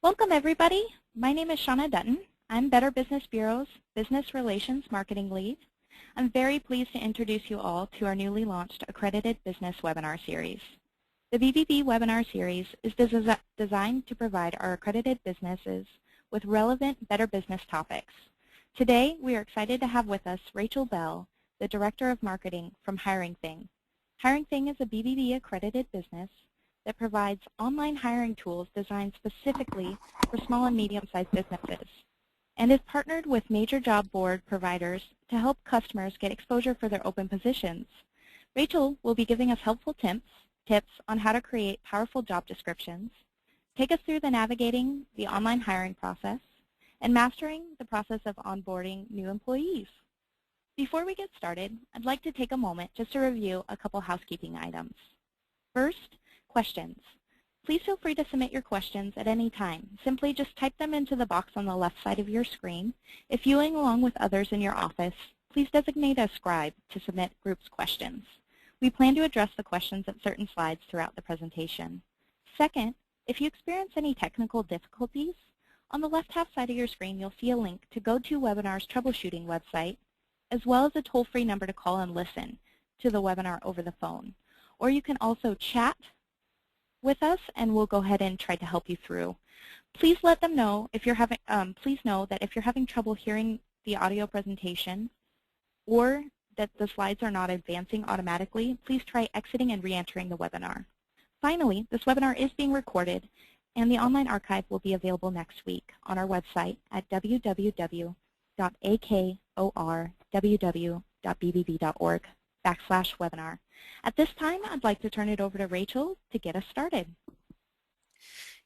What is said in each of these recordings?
Welcome, everybody. My name is Shauna Dutton. I'm Better Business Bureau's Business Relations Marketing Lead. I'm very pleased to introduce you all to our newly launched Accredited Business Webinar Series. The BBB Webinar Series is designed to provide our accredited businesses with relevant Better Business topics. Today, we are excited to have with us Rachel Bell, the Director of Marketing from HiringThing. HiringThing is a BBB accredited business that provides online hiring tools designed specifically for small and medium-sized businesses, and is partnered with major job board providers to help customers get exposure for their open positions. Rachel will be giving us helpful tips on how to create powerful job descriptions, take us through the navigating the online hiring process, and mastering the process of onboarding new employees. Before we get started, I'd like to take a moment just to review a couple housekeeping items. First, questions. Please feel free to submit your questions at any time. Simply just type them into the box on the left side of your screen. If viewing along with others in your office, please designate a scribe to submit groups questions. We plan to address the questions at certain slides throughout the presentation. Second, if you experience any technical difficulties, on the left-hand side of your screen you'll see a link to GoToWebinar's troubleshooting website, as well as a toll-free number to call and listen to the webinar over the phone. Or you can also chat with us, and we'll go ahead and try to help you through. Please let them know if you're having. Please know that if you're having trouble hearing the audio presentation, or that the slides are not advancing automatically, please try exiting and re-entering the webinar. Finally, this webinar is being recorded, and the online archive will be available next week on our website at www.akorww.bbb.org/webinar. At this time, I'd like to turn it over to Rachel to get us started.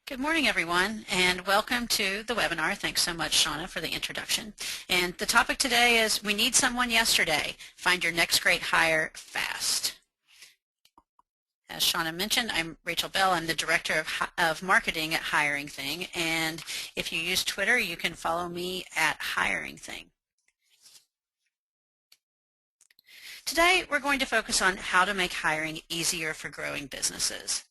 Good morning, everyone, and welcome to the webinar. Thanks so much, Shauna, for the introduction. And the topic today is We Need Someone Yesterday. Find your next great hire fast. As Shauna mentioned, I'm Rachel Bell. I'm the Director of Marketing at HiringThing, and if you use Twitter, you can follow me at HiringThing. Today, we're going to focus on how to make hiring easier for growing businesses.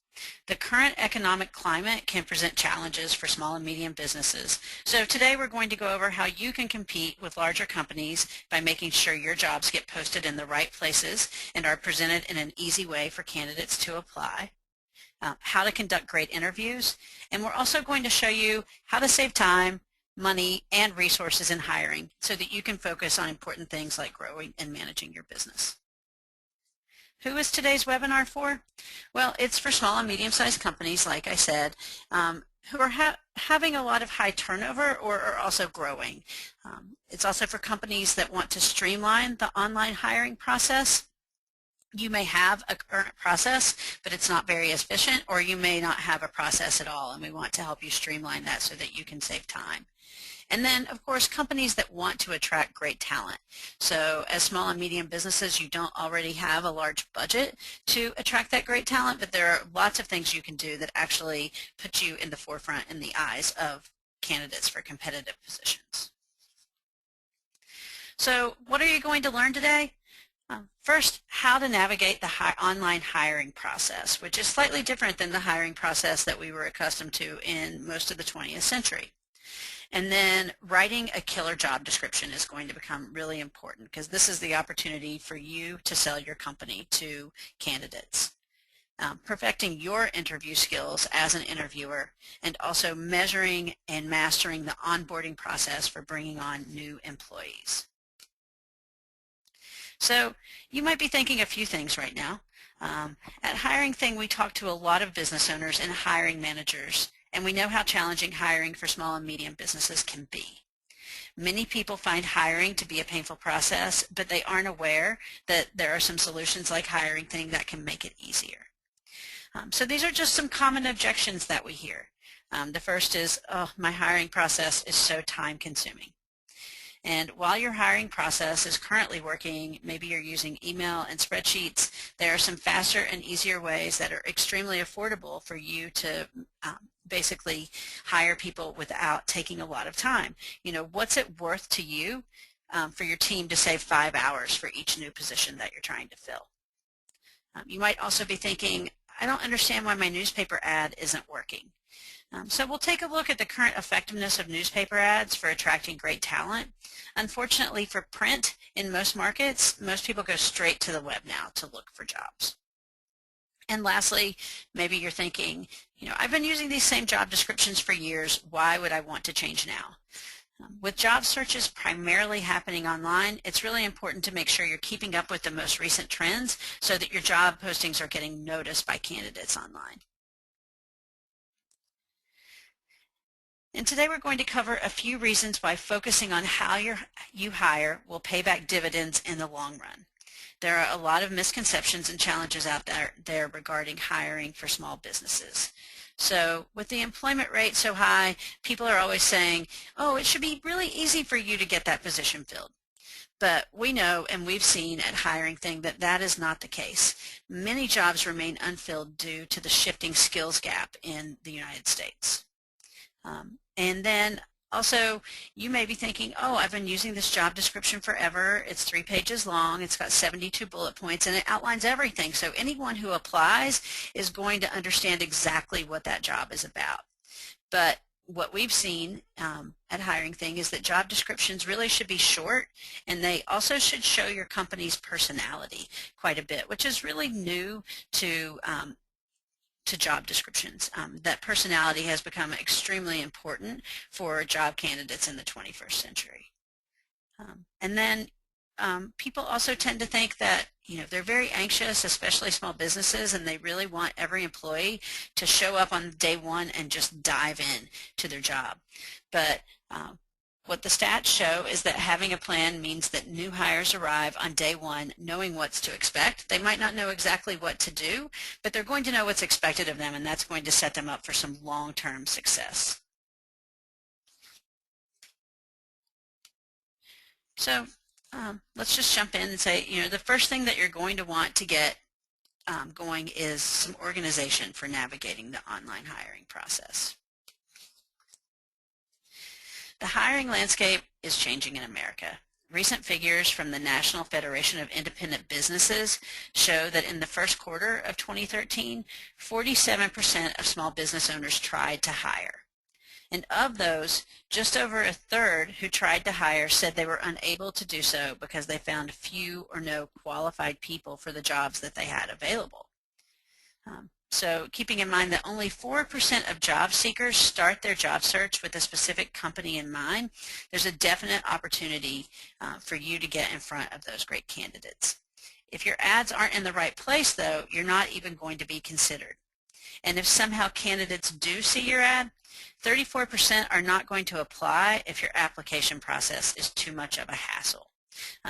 The current economic climate can present challenges for small and medium businesses. So today we're going to go over how you can compete with larger companies by making sure your jobs get posted in the right places and are presented in an easy way for candidates to apply, how to conduct great interviews, and we're also going to show you how to save time, money, and resources in hiring so that you can focus on important things like growing and managing your business. Who is today's webinar for? Well, it's for small and medium-sized companies, like I said, who are having a lot of high turnover or are also growing. It's also for companies that want to streamline the online hiring process. You may have a current process, but it's not very efficient, or you may not have a process at all, and we want to help you streamline that so that you can save time. And then, of course, companies that want to attract great talent. So as small and medium businesses, you don't already have a large budget to attract that great talent, but there are lots of things you can do that actually put you in the forefront in the eyes of candidates for competitive positions. So what are you going to learn today? First, how to navigate the online hiring process, which is slightly different than the hiring process that we were accustomed to in most of the 20th century. And then writing a killer job description is going to become really important because this is the opportunity for you to sell your company to candidates. Perfecting your interview skills as an interviewer, and also measuring and mastering the onboarding process for bringing on new employees. So you might be thinking a few things right now. At HiringThing, we talk to a lot of business owners and hiring managers, and we know how challenging hiring for small and medium businesses can be. Many people find hiring to be a painful process, but they aren't aware that there are some solutions like HiringThing that can make it easier. So these are just some common objections that we hear. The first is, oh, my hiring process is so time-consuming. And while your hiring process is currently working, maybe you're using email and spreadsheets, there are some faster and easier ways that are extremely affordable for you to basically hire people without taking a lot of time. You know, what's it worth to you for your team to save 5 hours for each new position that you're trying to fill? You might also be thinking, I don't understand why my newspaper ad isn't working. So we'll take a look at the current effectiveness of newspaper ads for attracting great talent. Unfortunately for print, in most markets, most people go straight to the web now to look for jobs. And lastly, maybe you're thinking, I've been using these same job descriptions for years. Why would I want to change now? With job searches primarily happening online, it's really important to make sure you're keeping up with the most recent trends so that your job postings are getting noticed by candidates online. And today we're going to cover a few reasons why focusing on how you hire will pay back dividends in the long run. There are a lot of misconceptions and challenges out there regarding hiring for small businesses. So with the employment rate so high, people are always saying, oh, it should be really easy for you to get that position filled. But we know and we've seen at HiringThing that that is not the case. Many jobs remain unfilled due to the shifting skills gap in the United States. And then also, you may be thinking, oh, I've been using this job description forever. It's 3 pages long. It's got 72 bullet points, and it outlines everything. So anyone who applies is going to understand exactly what that job is about. But what we've seen at HiringThing is that job descriptions really should be short, and they also should show your company's personality quite a bit, which is really new to job descriptions. That personality has become extremely important for job candidates in the 21st century. And then people also tend to think that they're very anxious, especially small businesses, and they really want every employee to show up on day one and just dive in to their job. But what the stats show is that having a plan means that new hires arrive on day one knowing what's to expect. They might not know exactly what to do, but they're going to know what's expected of them, and that's going to set them up for some long-term success. So let's just jump in and say, the first thing that you're going to want to get going is some organization for navigating the online hiring process. The hiring landscape is changing in America. Recent figures from the National Federation of Independent Businesses show that in the first quarter of 2013, 47% of small business owners tried to hire. And of those, just over a third who tried to hire said they were unable to do so because they found few or no qualified people for the jobs that they had available. So keeping in mind that only 4% of job seekers start their job search with a specific company in mind, there's a definite opportunity for you to get in front of those great candidates. If your ads aren't in the right place, though, you're not even going to be considered. And if somehow candidates do see your ad, 34% are not going to apply if your application process is too much of a hassle.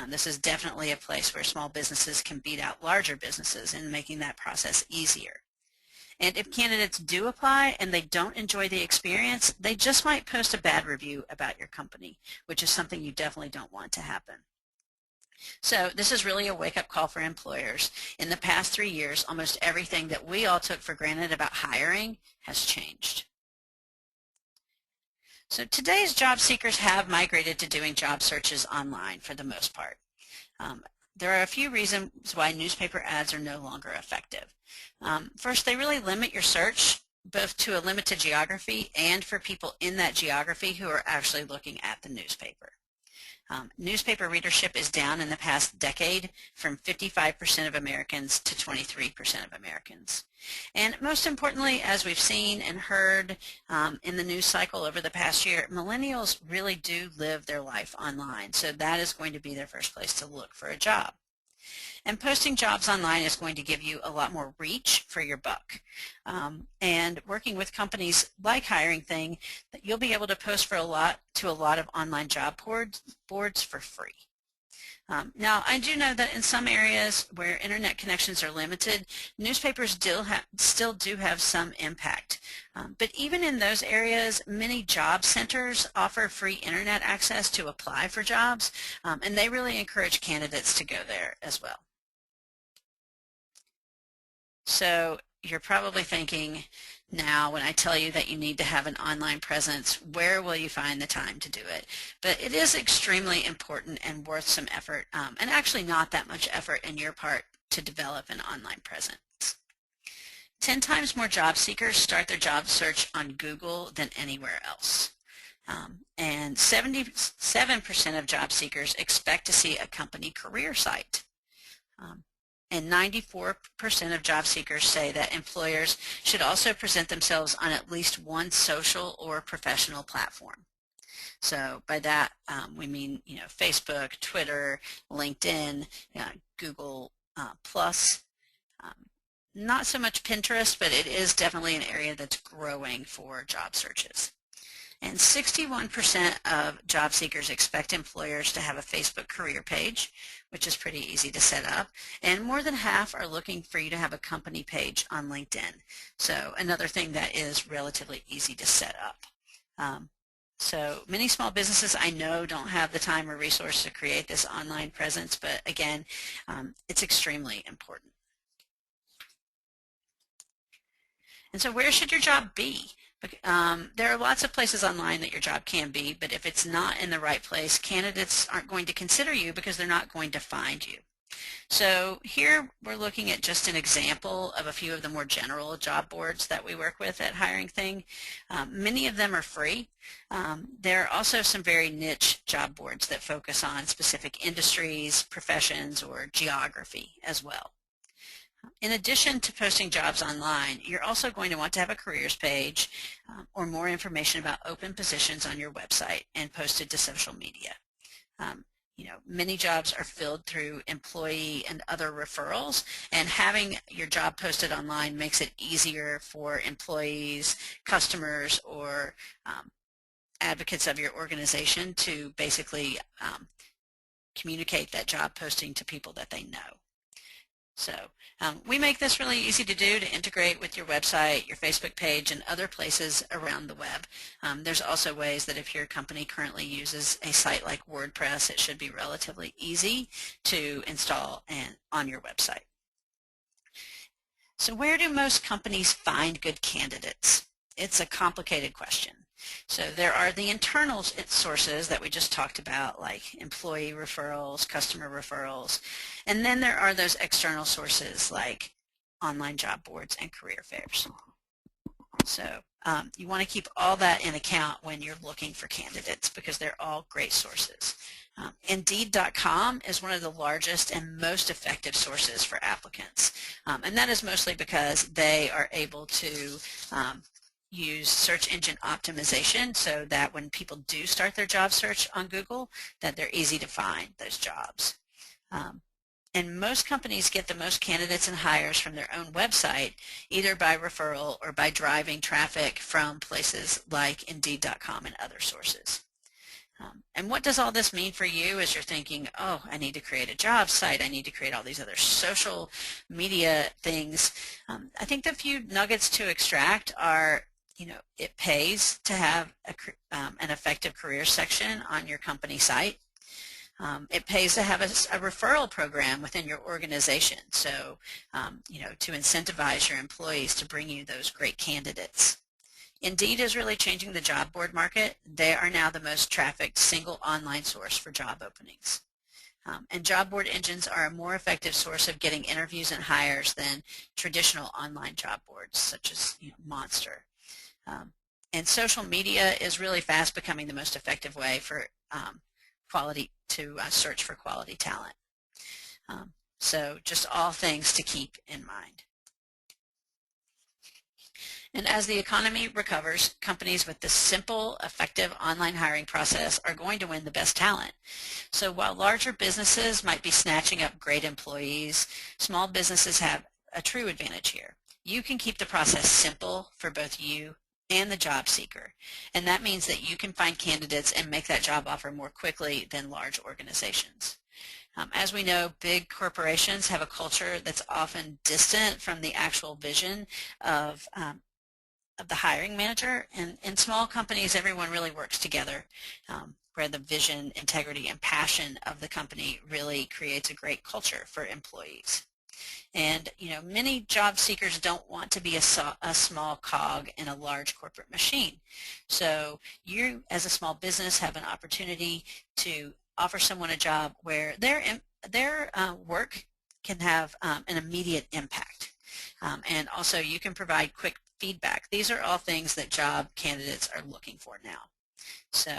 This is definitely a place where small businesses can beat out larger businesses in making that process easier. And if candidates do apply and they don't enjoy the experience, they just might post a bad review about your company, which is something you definitely don't want to happen. So this is really a wake-up call for employers. In the past 3 years, almost everything that we all took for granted about hiring has changed. So today's job seekers have migrated to doing job searches online for the most part. There are a few reasons why newspaper ads are no longer effective. First, they really limit your search both to a limited geography and for people in that geography who are actually looking at the newspaper. Newspaper readership is down in the past decade from 55% of Americans to 23% of Americans. And most importantly, as we've seen and heard in the news cycle over the past year, millennials really do live their life online, so that is going to be their first place to look for a job. And posting jobs online is going to give you a lot more reach for your buck. And working with companies like HiringThing, that you'll be able to post to a lot of online job boards for free. Now, I do know that in some areas where internet connections are limited, newspapers still do have some impact. But even in those areas, many job centers offer free internet access to apply for jobs, and they really encourage candidates to go there as well. So you're probably thinking now, when I tell you that you need to have an online presence, where will you find the time to do it? But it is extremely important and worth some effort, and actually not that much effort in your part to develop an online presence. 10 times more job seekers start their job search on Google than anywhere else. And 77% of job seekers expect to see a company career site. And 94% of job seekers say that employers should also present themselves on at least one social or professional platform. So by that we mean, Facebook, Twitter, LinkedIn, Google Plus. Not so much Pinterest, but it is definitely an area that's growing for job searches. And 61% of job seekers expect employers to have a Facebook career page, which is pretty easy to set up. And more than half are looking for you to have a company page on LinkedIn. So another thing that is relatively easy to set up. So many small businesses I know don't have the time or resource to create this online presence, but again, it's extremely important. And so where should your job be? There are lots of places online that your job can be, but if it's not in the right place, candidates aren't going to consider you because they're not going to find you. So here we're looking at just an example of a few of the more general job boards that we work with at HiringThing. Many of them are free. There are also some very niche job boards that focus on specific industries, professions, or geography as well. In addition to posting jobs online, you're also going to want to have a careers page or more information about open positions on your website and posted to social media. Many jobs are filled through employee and other referrals, and having your job posted online makes it easier for employees, customers, or advocates of your organization to basically communicate that job posting to people that they know. So we make this really easy to do, to integrate with your website, your Facebook page, and other places around the web. There's also ways that if your company currently uses a site like WordPress, it should be relatively easy to install on your website. So where do most companies find good candidates? It's a complicated question. So there are the internal sources that we just talked about, like employee referrals, customer referrals, and then there are those external sources like online job boards and career fairs. So you want to keep all that in account when you're looking for candidates because they're all great sources. Indeed.com is one of the largest and most effective sources for applicants, and that is mostly because they are able to use search engine optimization so that when people do start their job search on Google, that they're easy to find those jobs. And most companies get the most candidates and hires from their own website, either by referral or by driving traffic from places like Indeed.com and other sources. And what does all this mean for you as you're thinking, oh, I need to create a job site, I need to create all these other social media things? I think the few nuggets to extract are, it pays to have an effective career section on your company site. It pays to have a referral program within your organization, so to incentivize your employees to bring you those great candidates. Indeed is really changing the job board market. They are now the most trafficked single online source for job openings. And job board engines are a more effective source of getting interviews and hires than traditional online job boards such as Monster. And social media is really fast becoming the most effective way for search for quality talent. So just all things to keep in mind. And as the economy recovers, companies with this simple, effective online hiring process are going to win the best talent. So while larger businesses might be snatching up great employees, small businesses have a true advantage here. You can keep the process simple for both you and the job seeker, and that means that you can find candidates and make that job offer more quickly than large organizations. As we know, big corporations have a culture that's often distant from the actual vision of the hiring manager, and in small companies everyone really works together where the vision, integrity, and passion of the company really creates a great culture for employees. And many job seekers don't want to be a small cog in a large corporate machine. So you as a small business have an opportunity to offer someone a job where their work can have an immediate impact. And also you can provide quick feedback. These are all things that job candidates are looking for now. So,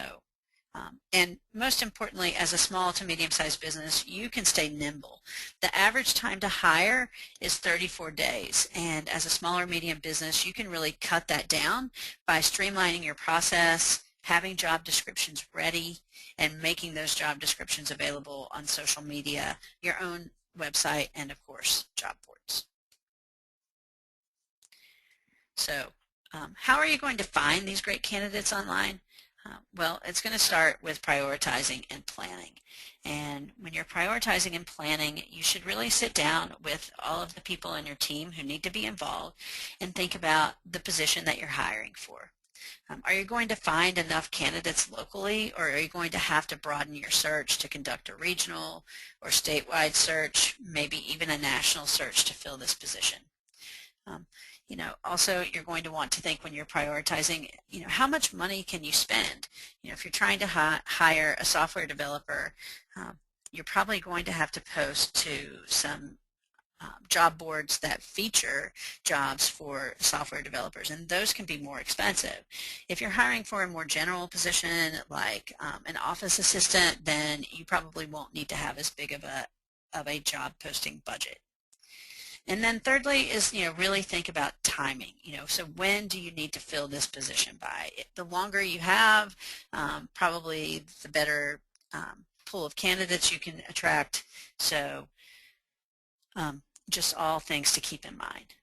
and most importantly, as a small to medium-sized business, you can stay nimble. The average time to hire is 34 days, and as a smaller medium business, you can really cut that down by streamlining your process, having job descriptions ready, and making those job descriptions available on social media, your own website, and of course, job boards. So, how are you going to find these great candidates online? Well, it's going to start with prioritizing and planning. And when you're prioritizing and planning, you should really sit down with all of the people in your team who need to be involved and think about the position that you're hiring for. Are you going to find enough candidates locally, or are you going to have to broaden your search to conduct a regional or statewide search, maybe even a national search to fill this position? Also you're going to want to think when you're prioritizing, how much money can you spend? If you're trying to hire a software developer, you're probably going to have to post to some job boards that feature jobs for software developers, and those can be more expensive. If you're hiring for a more general position like an office assistant, then you probably won't need to have as big of a job posting budget. And then thirdly is, really think about timing. So when do you need to fill this position by? The longer you have, probably the better pool of candidates you can attract. So just all things to keep in mind.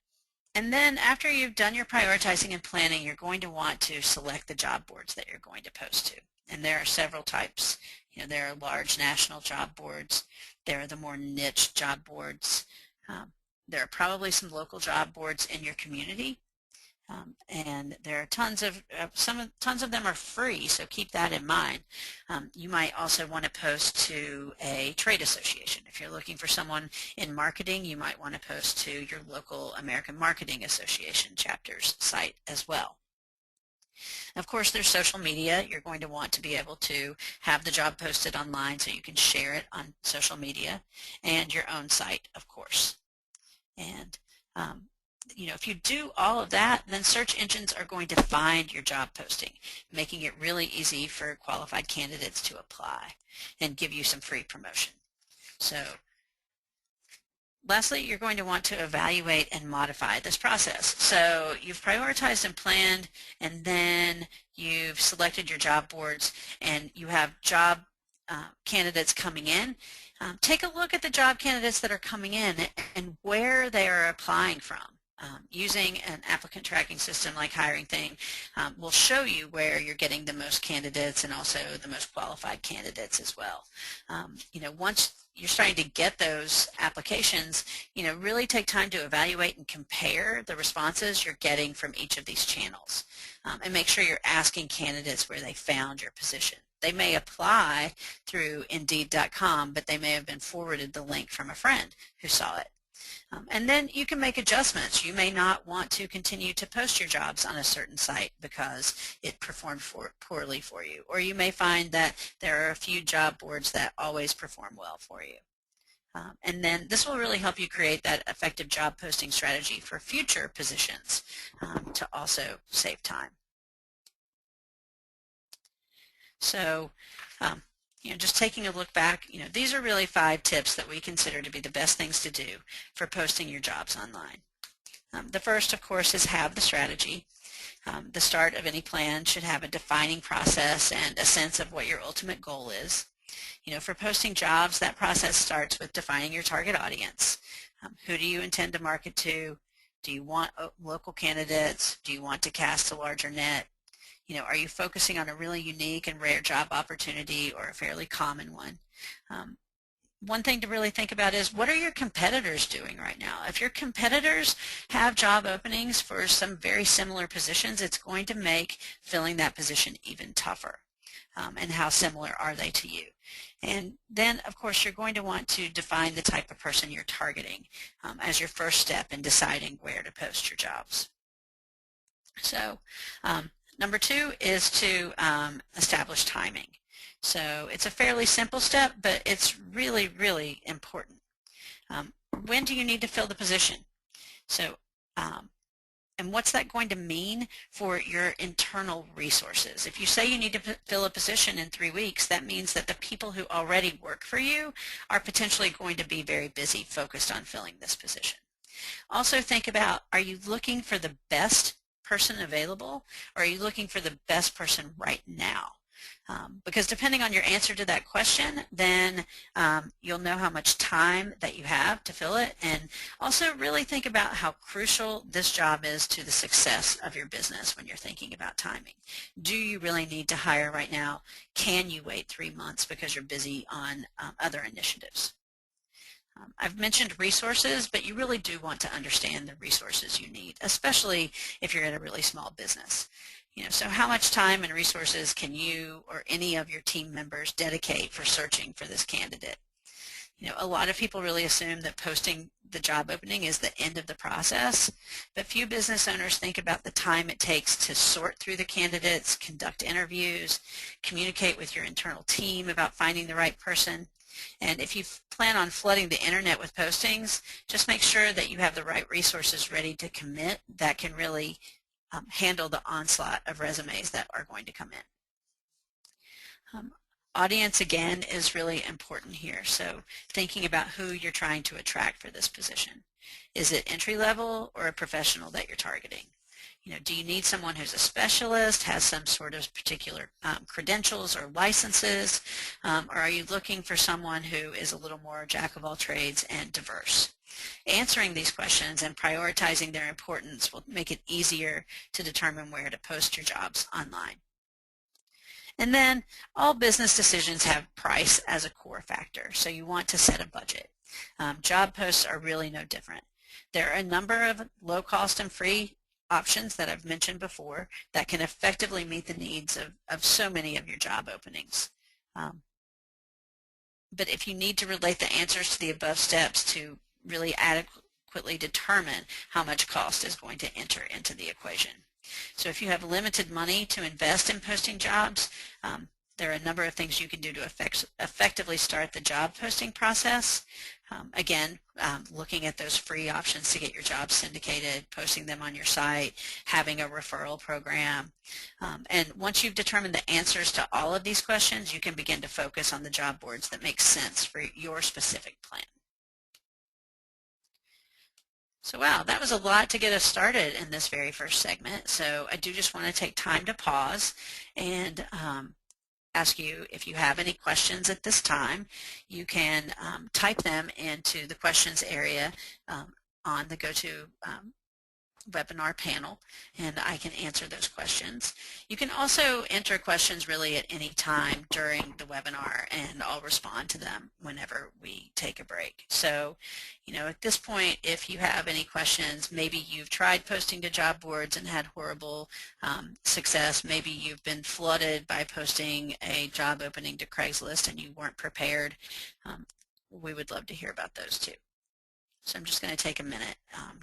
And then after you've done your prioritizing and planning, you're going to want to select the job boards that you're going to post to. And there are several types. There are large national job boards. There are the more niche job boards. There are probably some local job boards in your community, and there are tons of them are free, so keep that in mind. You might also want to post to a trade association. If you're looking for someone in marketing, you might want to post to your local American Marketing Association chapter's site as well. Of course, there's social media. You're going to want to be able to have the job posted online so you can share it on social media, and your own site, of course. And if you do all of that, then search engines are going to find your job posting, making it really easy for qualified candidates to apply and give you some free promotion. So lastly, you're going to want to evaluate and modify this process. So you've prioritized and planned, and then you've selected your job boards, and you have job candidates coming in. Take a look at the job candidates that are coming in and where they are applying from. Using an applicant tracking system like HiringThing will show you where you're getting the most candidates and also the most qualified candidates as well. Once you're starting to get those applications, really take time to evaluate and compare the responses you're getting from each of these channels, and make sure you're asking candidates where they found your position. They may apply through Indeed.com, but they may have been forwarded the link from a friend who saw it. And then you can make adjustments. You may not want to continue to post your jobs on a certain site because it performed poorly for you. Or you may find that there are a few job boards that always perform well for you. And then this will really help you create that effective job posting strategy for future positions to also save time. So, just taking a look back, these are really 5 tips that we consider to be the best things to do for posting your jobs online. The first, of course, is have the strategy. The start of any plan should have a defining process and a sense of what your ultimate goal is. For posting jobs, that process starts with defining your target audience. Who do you intend to market to? Do you want local candidates? Do you want to cast a larger net? Are you focusing on a really unique and rare job opportunity or a fairly common one? One thing to really think about is, what are your competitors doing right now? If your competitors have job openings for some very similar positions, it's going to make filling that position even tougher. And how similar are they to you? And then, of course, you're going to want to define the type of person you're targeting as your first step in deciding where to post your jobs. So, number 2 is to establish timing. So it's a fairly simple step, but it's really, really important. When do you need to fill the position? So, and what's that going to mean for your internal resources? If you say you need to fill a position in 3 weeks, that means that the people who already work for you are potentially going to be very busy focused on filling this position. Also think about, are you looking for the best person available, or are you looking for the best person right now? Because depending on your answer to that question, then you'll know how much time that you have to fill it, and also really think about how crucial this job is to the success of your business when you're thinking about timing. Do you really need to hire right now? Can you wait 3 months because you're busy on other initiatives? I've mentioned resources, but you really do want to understand the resources you need, especially if you're at a really small business. So how much time and resources can you or any of your team members dedicate for searching for this candidate? A lot of people really assume that posting the job opening is the end of the process, but few business owners think about the time it takes to sort through the candidates, conduct interviews, communicate with your internal team about finding the right person. And if you plan on flooding the internet with postings, just make sure that you have the right resources ready to commit that can really handle the onslaught of resumes that are going to come in. Audience, again, is really important here. So thinking about who you're trying to attract for this position. Is it entry level or a professional that you're targeting? Do you need someone who's a specialist, has some sort of particular credentials or licenses, or are you looking for someone who is a little more jack of all trades and diverse? Answering these questions and prioritizing their importance will make it easier to determine where to post your jobs online. And then all business decisions have price as a core factor, so you want to set a budget. Job posts are really no different. There are a number of low-cost and free options that I've mentioned before that can effectively meet the needs of so many of your job openings. But if you need to relate the answers to the above steps to really adequately determine how much cost is going to enter into the equation. So if you have limited money to invest in posting jobs, there are a number of things you can do to effectively start the job posting process. Again, looking at those free options to get your jobs syndicated, posting them on your site, having a referral program. And once you've determined the answers to all of these questions, you can begin to focus on the job boards that make sense for your specific plan. So wow, that was a lot to get us started in this very first segment. So I do just want to take time to pause and ask you if you have any questions at this time. You can type them into the questions area on the GoToWebinar panel, and I can answer those questions. You can also enter questions really at any time during the webinar, and I'll respond to them whenever we take a break. So, at this point, if you have any questions, maybe you've tried posting to job boards and had horrible success. Maybe you've been flooded by posting a job opening to Craigslist and you weren't prepared. We would love to hear about those too. So I'm just going to take a minute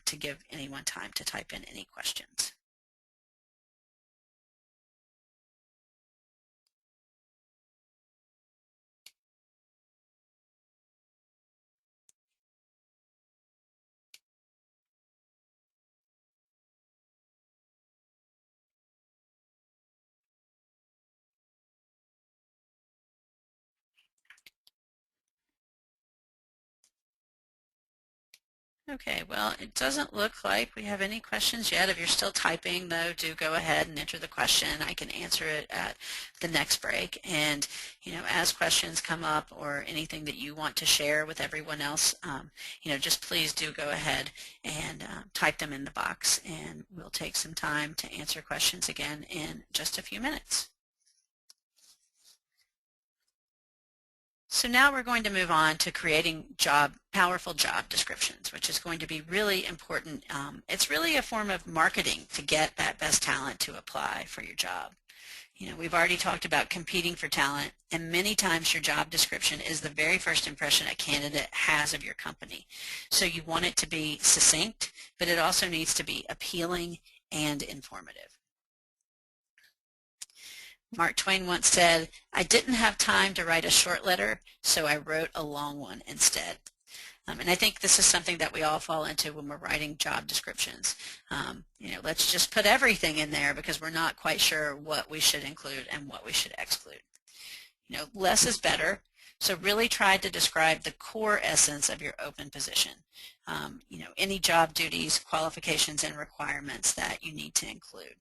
to give anyone time to type in any questions. Okay, well, it doesn't look like we have any questions yet. If you're still typing, though, do go ahead and enter the question. I can answer it at the next break. And, as questions come up or anything that you want to share with everyone else, just please do go ahead and type them in the box. And we'll take some time to answer questions again in just a few minutes. So now we're going to move on to creating powerful job descriptions, which is going to be really important. It's really a form of marketing to get that best talent to apply for your job. We've already talked about competing for talent, and many times your job description is the very first impression a candidate has of your company. So you want it to be succinct, but it also needs to be appealing and informative. Mark Twain once said, "I didn't have time to write a short letter, so I wrote a long one instead." And I think this is something that we all fall into when we're writing job descriptions. Let's just put everything in there because we're not quite sure what we should include and what we should exclude. Less is better. So really try to describe the core essence of your open position. Any job duties, qualifications, and requirements that you need to include.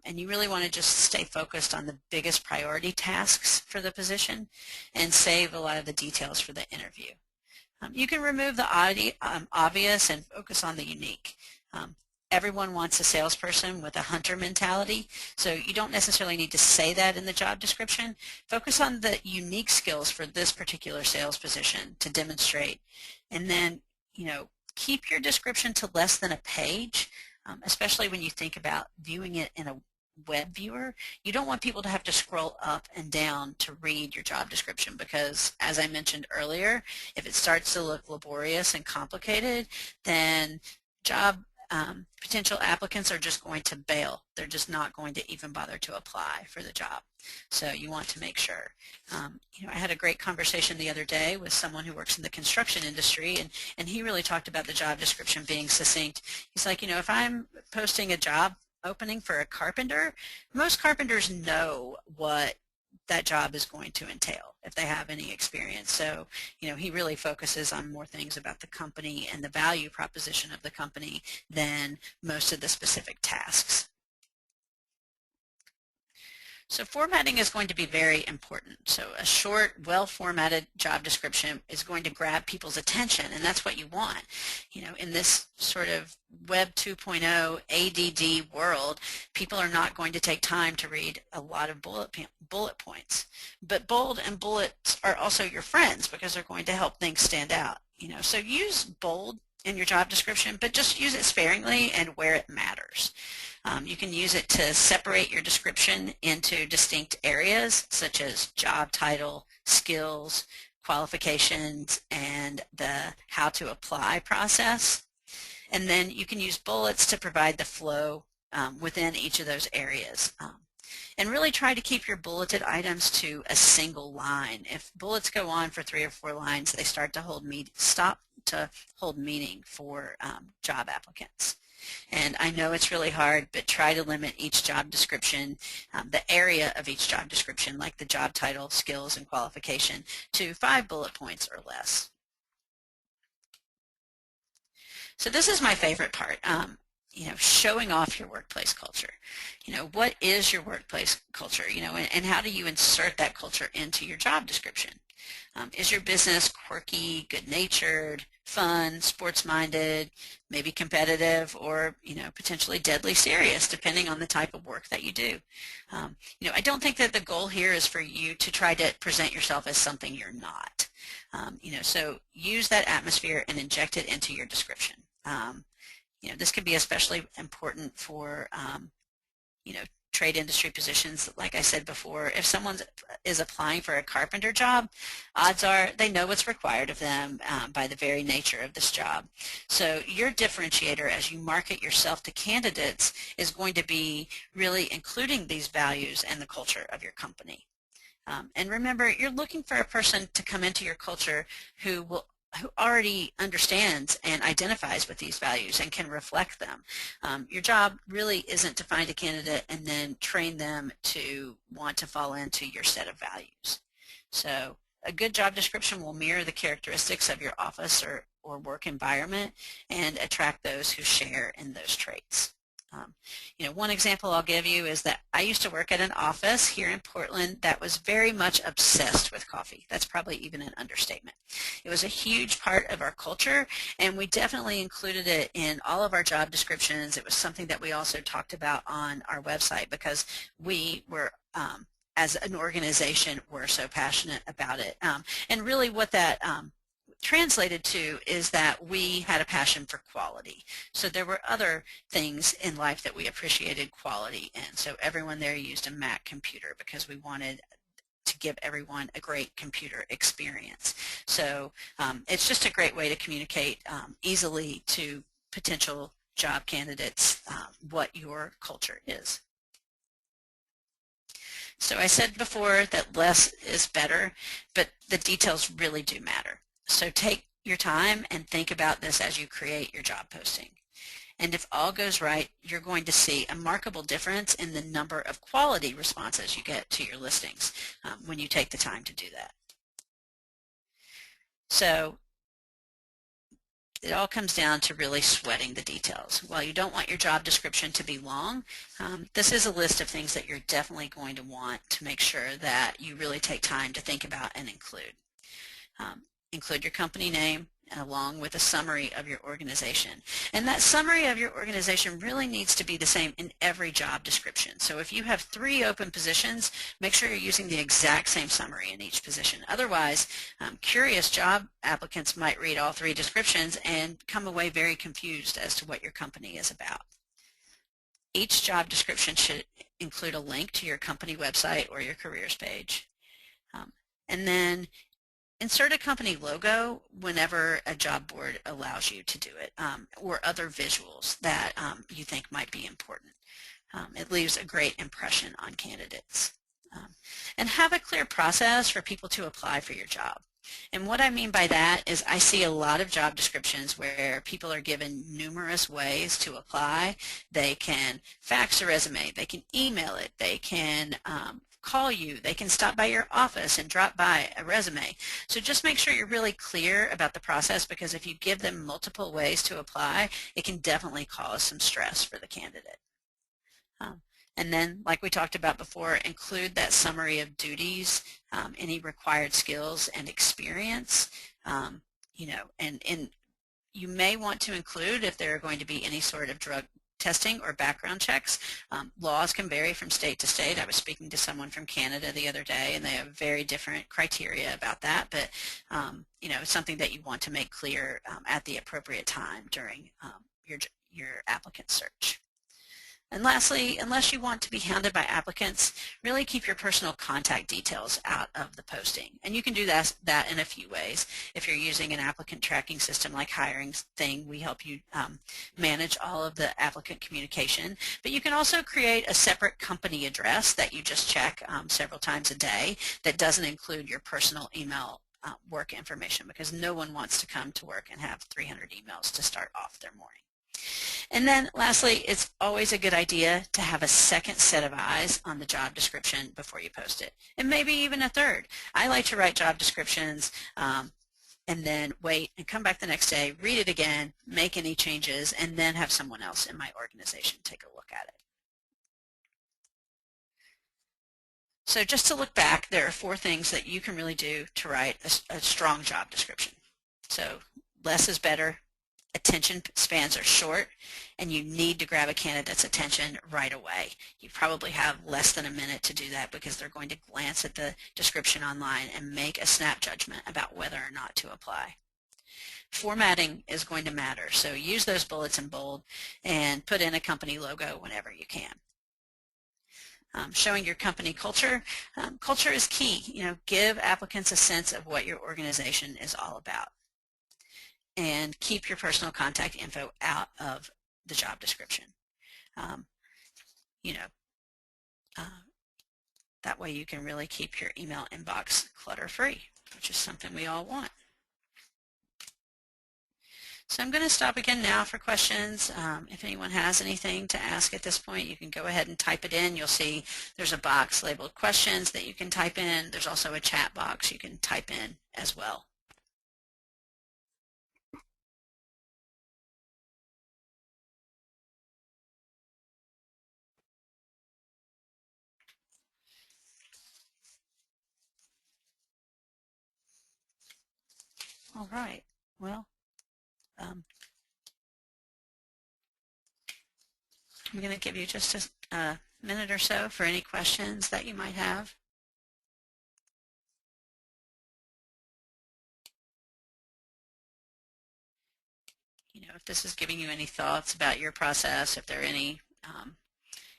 And you really want to just stay focused on the biggest priority tasks for the position and save a lot of the details for the interview. You can remove the obvious and focus on the unique. Everyone wants a salesperson with a hunter mentality, so you don't necessarily need to say that in the job description. Focus on the unique skills for this particular sales position to demonstrate. And then, keep your description to less than a page, especially when you think about viewing it in a web viewer. You don't want people to have to scroll up and down to read your job description because, as I mentioned earlier, if it starts to look laborious and complicated, then potential applicants are just going to bail. They're just not going to even bother to apply for the job. So you want to make sure. I had a great conversation the other day with someone who works in the construction industry, and he really talked about the job description being succinct. He's like, if I'm posting a job opening for a carpenter, most carpenters know what that job is going to entail if they have any experience. So, he really focuses on more things about the company and the value proposition of the company than most of the specific tasks. So formatting is going to be very important. So a short, well-formatted job description is going to grab people's attention, and that's what you want. In this sort of Web 2.0 ADD world, people are not going to take time to read a lot of bullet points. But bold and bullets are also your friends because they're going to help things stand out. So use bold in your job description, but just use it sparingly and where it matters. You can use it to separate your description into distinct areas such as job title, skills, qualifications, and the how to apply process. And then you can use bullets to provide the flow within each of those areas. And really try to keep your bulleted items to a single line. If bullets go on for 3 or 4 lines, they start to stop to hold meaning for job applicants. And I know it's really hard, but try to limit each job description, the area of each job description, like the job title, skills, and qualification, to 5 bullet points or less. So this is my favorite part, showing off your workplace culture. What is your workplace culture, and how do you insert that culture into your job description? Is your business quirky, good-natured, fun, sports-minded, maybe competitive, or potentially deadly serious, depending on the type of work that you do? I don't think that the goal here is for you to try to present yourself as something you're not. So use that atmosphere and inject it into your description. This can be especially important for trade industry positions. Like I said before, if someone is applying for a carpenter job, odds are they know what's required of them by the very nature of this job. So your differentiator as you market yourself to candidates is going to be really including these values and the culture of your company. And remember, you're looking for a person to come into your culture who already understands and identifies with these values and can reflect them. Your job really isn't to find a candidate and then train them to want to fall into your set of values. So a good job description will mirror the characteristics of your office or work environment and attract those who share in those traits. One example I'll give you is that I used to work at an office here in Portland that was very much obsessed with coffee. That's probably even an understatement. It was a huge part of our culture, and we definitely included it in all of our job descriptions. It was something that we also talked about on our website because we were, as an organization, we're so passionate about it. And really what that translated to is that we had a passion for quality. So there were other things in life that we appreciated quality in. So everyone there used a Mac computer because we wanted to give everyone a great computer experience. So it's just a great way to communicate easily to potential job candidates what your culture is. So I said before that less is better, but the details really do matter. So take your time and think about this as you create your job posting. And if all goes right, you're going to see a remarkable difference in the number of quality responses you get to your listings when you take the time to do that. So it all comes down to really sweating the details. While you don't want your job description to be long, this is a list of things that you're definitely going to want to make sure that you really take time to think about and include. Include your company name along with a summary of your organization. And that summary of your organization really needs to be the same in every job description. So if you have 3 open positions, make sure you're using the exact same summary in each position. Otherwise, curious job applicants might read all 3 descriptions and come away very confused as to what your company is about. Each job description should include a link to your company website or your careers page. And then insert a company logo whenever a job board allows you to do it, or other visuals that you think might be important. It leaves a great impression on candidates. And have a clear process for people to apply for your job. And what I mean by that is I see a lot of job descriptions where people are given numerous ways to apply. They can fax a resume, they can email it, they can call you, they can stop by your office and drop by a resume. So just make sure you're really clear about the process, because if you give them multiple ways to apply, it can definitely cause some stress for the candidate. And then, like we talked about before, include that summary of duties, any required skills and experience, and you may want to include if there are going to be any sort of drug testing or background checks. Laws can vary from state to state. I was speaking to someone from Canada the other day, and they have very different criteria about that, but it's something that you want to make clear at the appropriate time during your applicant search. And lastly, unless you want to be hounded by applicants, really keep your personal contact details out of the posting. And you can do that in a few ways. If you're using an applicant tracking system like HiringThing, we help you manage all of the applicant communication. But you can also create a separate company address that you just check several times a day that doesn't include your personal email work information, because no one wants to come to work and have 300 emails to start off their morning. And then lastly, it's always a good idea to have a second set of eyes on the job description before you post it, and maybe even a third. I like to write job descriptions and then wait and come back the next day, read it again, make any changes, and then have someone else in my organization take a look at it. So just to look back, there are 4 things that you can really do to write a strong job description. So less is better. Attention spans are short, and you need to grab a candidate's attention right away. You probably have less than a minute to do that, because they're going to glance at the description online and make a snap judgment about whether or not to apply. Formatting is going to matter, so use those bullets in bold and put in a company logo whenever you can. Showing your company culture. Culture is key. Give applicants a sense of what your organization is all about. And keep your personal contact info out of the job description. That way you can really keep your email inbox clutter-free, which is something we all want. So I'm going to stop again now for questions. If anyone has anything to ask at this point, you can go ahead and type it in. You'll see there's a box labeled questions that you can type in. There's also a chat box you can type in as well. All right. Well, I'm going to give you just a minute or so for any questions that you might have. If this is giving you any thoughts about your process, if there are any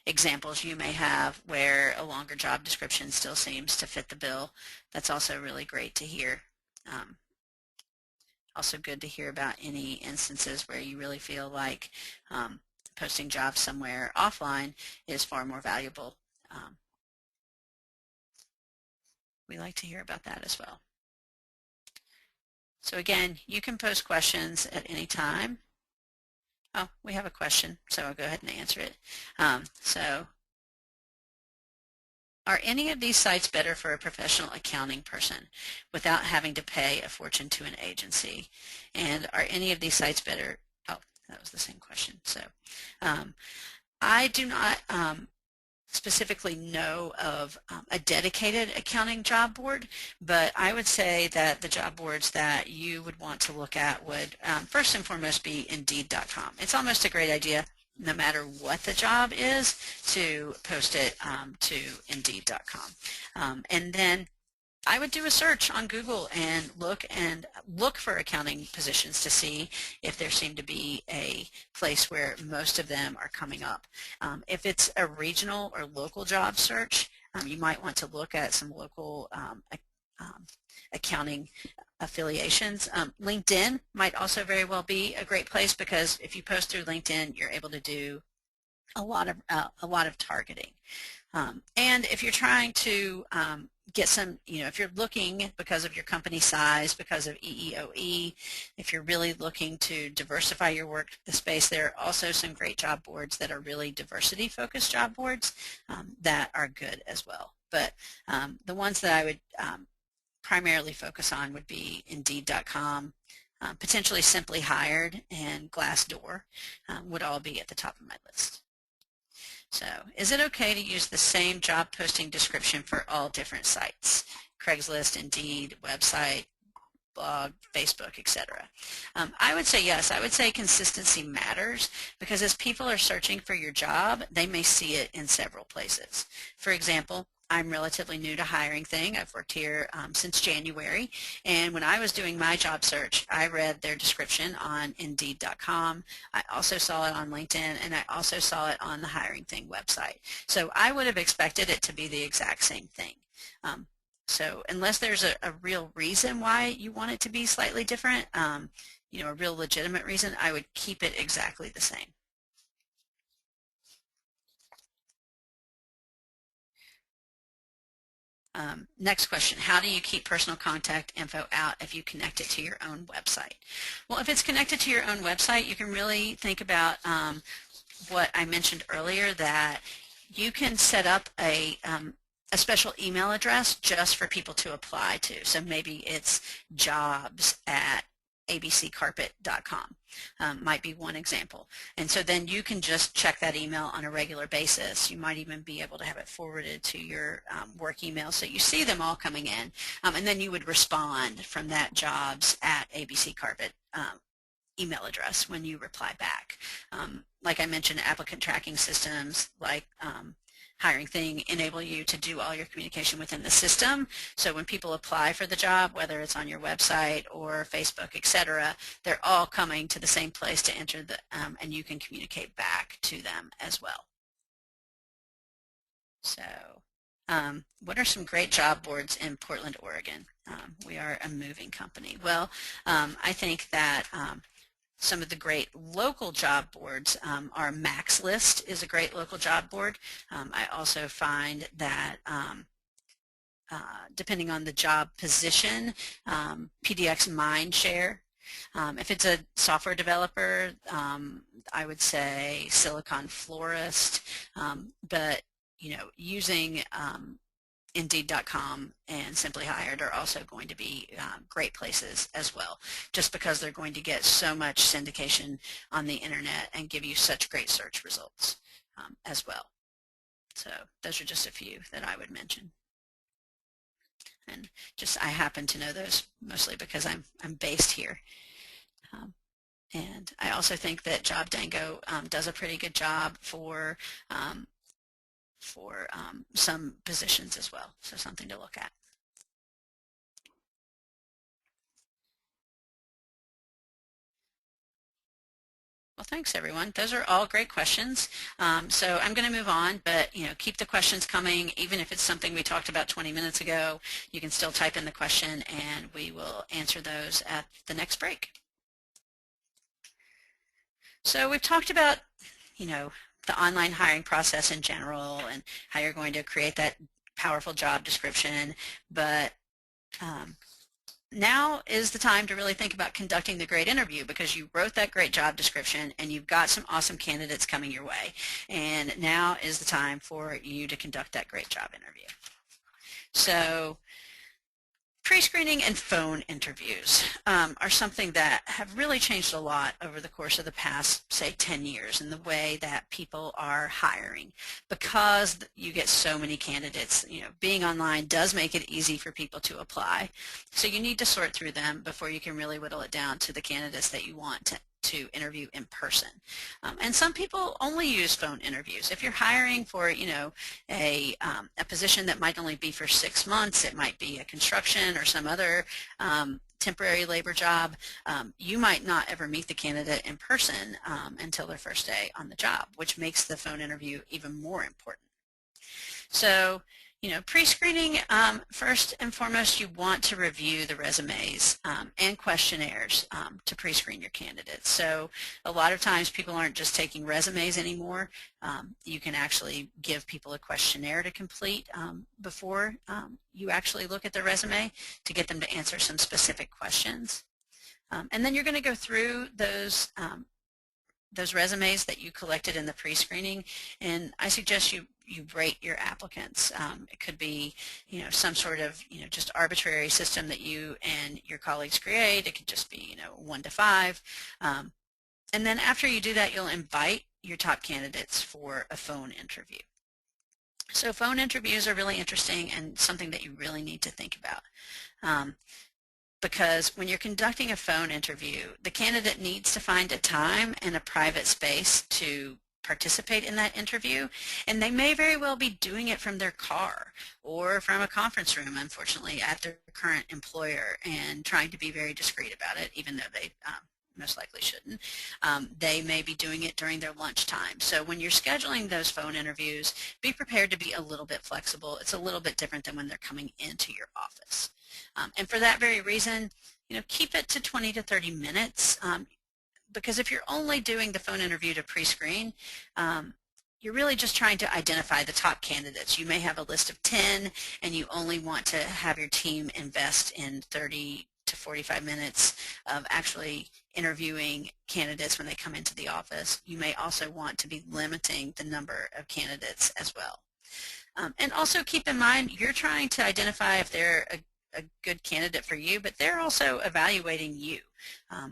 examples you may have where a longer job description still seems to fit the bill, that's also really great to hear. Also good to hear about any instances where you really feel like posting jobs somewhere offline is far more valuable. We like to hear about that as well. So again, you can post questions at any time. Oh, we have a question, so I'll go ahead and answer it. So, are any of these sites better for a professional accounting person without having to pay a fortune to an agency? And are any of these sites better? Oh, that was the same question. So, I do not specifically know of a dedicated accounting job board, but I would say that the job boards that you would want to look at would first and foremost be Indeed.com. It's almost a great idea, no matter what the job is, to post it to Indeed.com. And then I would do a search on Google and look for accounting positions to see if there seem to be a place where most of them are coming up. If it's a regional or local job search, you might want to look at some local accounting affiliations. LinkedIn might also very well be a great place, because if you post through LinkedIn, you're able to do a lot of targeting. And if you're trying to get some, if you're looking because of your company size, because of EEOE, if you're really looking to diversify your work space, there are also some great job boards that are really diversity-focused job boards that are good as well. But the ones that I would primarily focus on would be Indeed.com, potentially Simply Hired, and Glassdoor would all be at the top of my list. So, is it okay to use the same job posting description for all different sites? Craigslist, Indeed, website, blog, Facebook, etc. I would say yes. I would say consistency matters, because as people are searching for your job, they may see it in several places. For example, I'm relatively new to HiringThing. I've worked here since January, and when I was doing my job search, I read their description on Indeed.com. I also saw it on LinkedIn, and I also saw it on the HiringThing website. So I would have expected it to be the exact same thing. So unless there's a real reason why you want it to be slightly different, a real legitimate reason, I would keep it exactly the same. Next question, how do you keep personal contact info out if you connect it to your own website? Well, if it's connected to your own website, you can really think about what I mentioned earlier, that you can set up a special email address just for people to apply to. So maybe it's jobs@abccarpet.com might be one example. And so then you can just check that email on a regular basis. You might even be able to have it forwarded to your work email, so you see them all coming in. And then you would respond from that jobs@abccarpet email address when you reply back. Like I mentioned, applicant tracking systems like HiringThing enable you to do all your communication within the system. So when people apply for the job, whether it's on your website or Facebook, etc., they're all coming to the same place to enter and you can communicate back to them as well. So what are some great job boards in Portland, Oregon? We are a moving company. Well, I think that some of the great local job boards are MaxList is a great local job board. I also find that depending on the job position, PDX Mindshare. If it's a software developer, I would say Silicon Florist, but using Indeed.com and Simply Hired are also going to be great places as well, just because they're going to get so much syndication on the internet and give you such great search results as well. So those are just a few that I would mention. And I happen to know those mostly because I'm based here. And I also think that JobDango does a pretty good job for some positions as well, so something to look at. Well, thanks everyone. Those are all great questions. So I'm going to move on, but keep the questions coming. Even if it's something we talked about 20 minutes ago, you can still type in the question and we will answer those at the next break. So we've talked about, the online hiring process in general and how you're going to create that powerful job description, but now is the time to really think about conducting the great interview, because you wrote that great job description and you've got some awesome candidates coming your way. And now is the time for you to conduct that great job interview. So pre-screening and phone interviews are something that have really changed a lot over the course of the past, say, 10 years in the way that people are hiring, because you get so many candidates. Being online does make it easy for people to apply. So you need to sort through them before you can really whittle it down to the candidates that you want to interview in person. And some people only use phone interviews. If you're hiring for, a position that might only be for 6 months, it might be a construction or some other temporary labor job, you might not ever meet the candidate in person until their first day on the job, which makes the phone interview even more important. So, pre-screening, first and foremost, you want to review the resumes and questionnaires to pre-screen your candidates. So a lot of times people aren't just taking resumes anymore. You can actually give people a questionnaire to complete before you actually look at their resume to get them to answer some specific questions. And then you're going to go through those resumes that you collected in the pre-screening, and I suggest you rate your applicants. It could be, some sort of, just arbitrary system that you and your colleagues create. It could just be, 1 to 5. And then after you do that, you'll invite your top candidates for a phone interview. So phone interviews are really interesting and something that you really need to think about. Because when you're conducting a phone interview, the candidate needs to find a time and a private space to participate in that interview, and they may very well be doing it from their car or from a conference room, unfortunately, at their current employer, and trying to be very discreet about it, even though they most likely shouldn't. They may be doing it during their lunchtime. So when you're scheduling those phone interviews, be prepared to be a little bit flexible. It's a little bit different than when they're coming into your office. And for that very reason, keep it to 20 to 30 minutes. Because if you're only doing the phone interview to pre-screen, you're really just trying to identify the top candidates. You may have a list of 10 and you only want to have your team invest in 30 to 45 minutes of actually interviewing candidates when they come into the office. You may also want to be limiting the number of candidates as well. And also keep in mind, you're trying to identify if they're a good candidate for you, but they're also evaluating you.